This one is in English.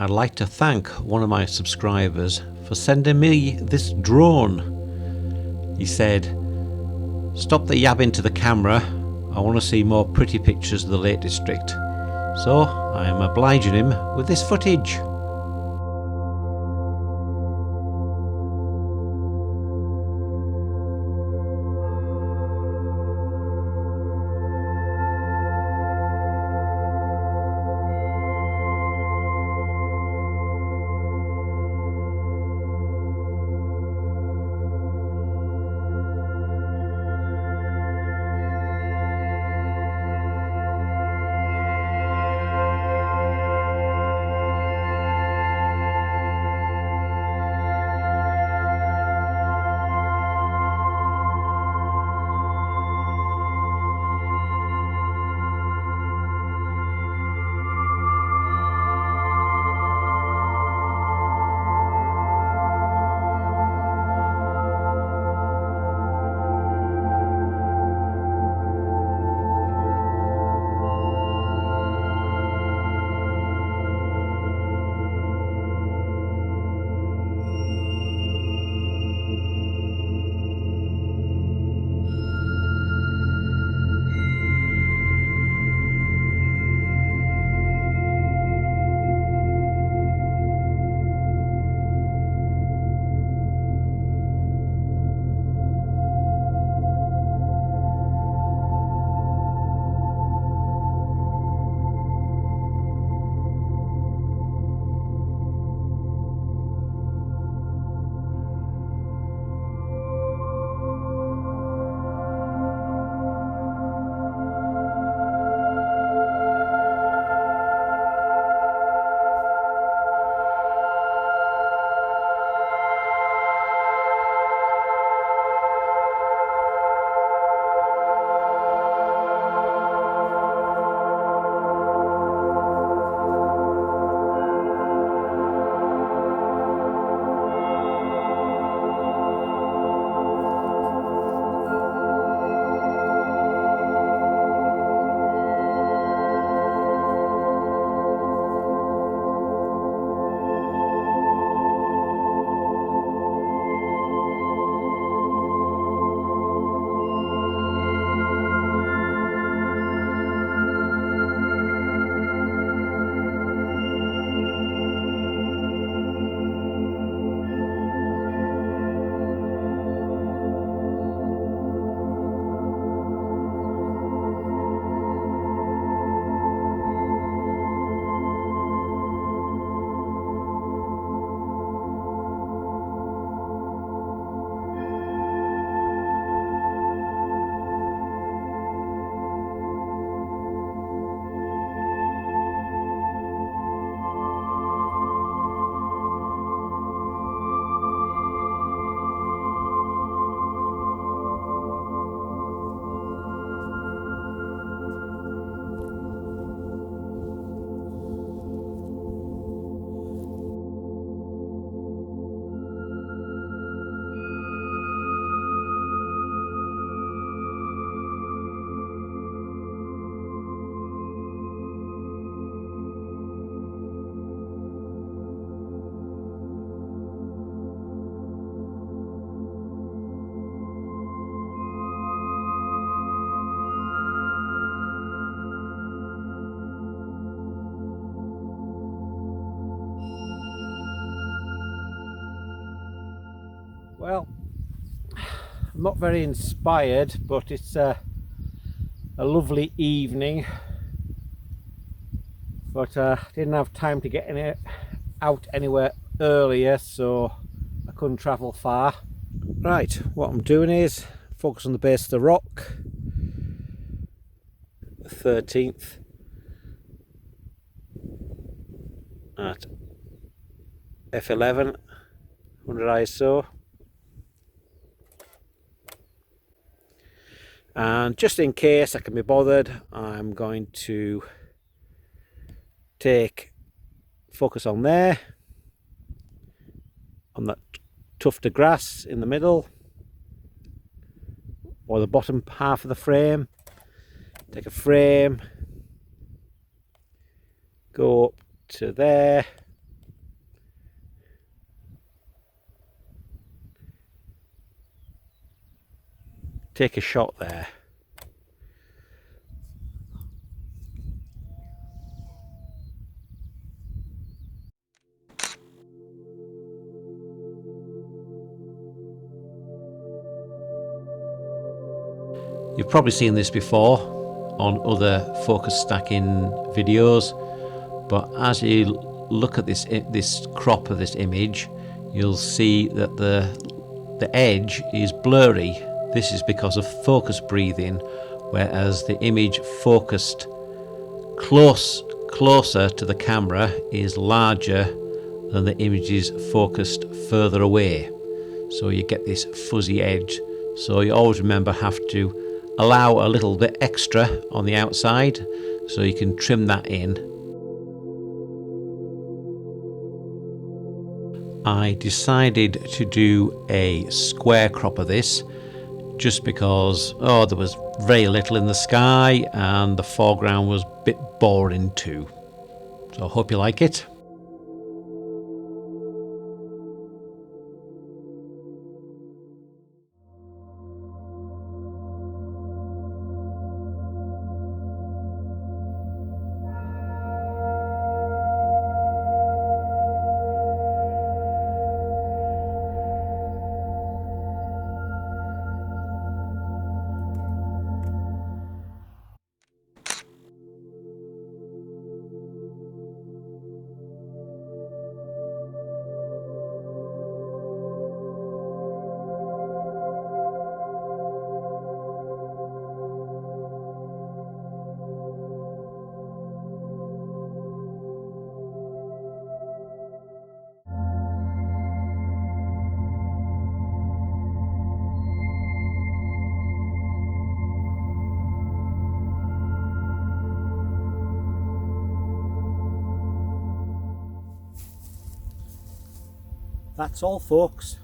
I'd like to thank one of my subscribers for sending me this drone. He said, "Stop the yabbing to the camera, I want to see more pretty pictures of the Lake District." So I am obliging him with this footage. Well, I'm not very inspired, but it's a lovely evening. But didn't have time to get out anywhere earlier, so I couldn't travel far. Right, what I'm doing is focus on the base of the rock, the 13th at f11, 100 ISO. And just in case I can be bothered, I'm going to focus on there, on that tuft of grass in the middle, or the bottom half of the frame. Take a frame, go up to there, take a shot there. You've probably seen this before on other focus stacking videos, but as you look at this crop of this image, you'll see that the edge is blurry. This is because of focus breathing, whereas the image focused closer to the camera is larger than the images focused further away. So you get this fuzzy edge. So you always remember, have to allow a little bit extra on the outside so you can trim that in. I decided to do a square crop of this just because there was very little in the sky and the foreground was a bit boring too. So I hope you like it. That's all, folks.